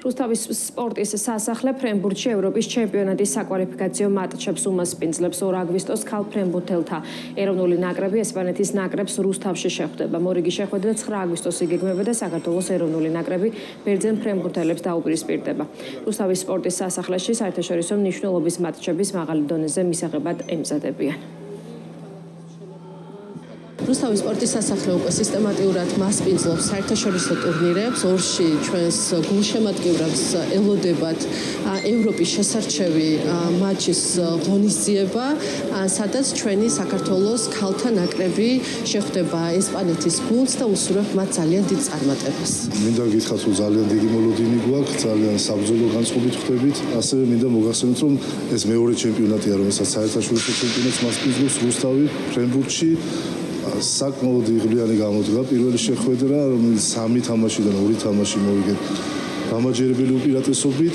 რუსთავის სპორტის სასახლე ფრენბურთში ევროპის ჩემპიონატის საკვალიფიკაციო მატჩებს უმასპინძლებს 2 აგვისტოს ქალ ფრენბურთელთა ეროვნული ნაკრები ესპანეთის ნაკრებს რუსთავში შეხვდება. მორიგი შეხვედრა 9 აგვისტოს იგეგმება და საქართველოს ეროვნული ნაკრები ბერძენ ფრენბურთელებს დაუპირისპირდება. რუსთავის სპორტის სასახლეში საერთაშორისო მნიშვნელობის მატჩების მაღალი დონეზე მისაღებად ემზადებიან. რუსთავის სპორტის სასახლე უკვე სისტემატიურად მასპინძლობს საერთაშორისო ტურნირებს. ორში ჩვენს გულშემატკივრებს ელოდებათ ევროპის შესარჩევი მატჩის ღონისძიება, სადაც ჩვენი საქართველოს ქალთა ნაკრები შეხვდება ესპანეთის გუნდს და უსურვებ მათ ძალიან დიდ წარმატებას. მინდა გითხრათ, რომ ძალიან დიდი მოლოდინი გვაქვს, ძალიან საბრძოლო განწყობით ხვდებით. ასევე მინდა მოგახსენოთ, რომ ეს მეორე ჩემპიონატია, რომელსაც საერთაშორისო ჩემპიონატს მასპინძლობს რუსთავი ფრენბურთში. საკმაოდ იღბლიანი გამოდგა პირველი შეხვედრა, რომელიც 3 თამაშიდან 2 თამაში მოვიგეთ გამაჯერებელი უპირატესობით.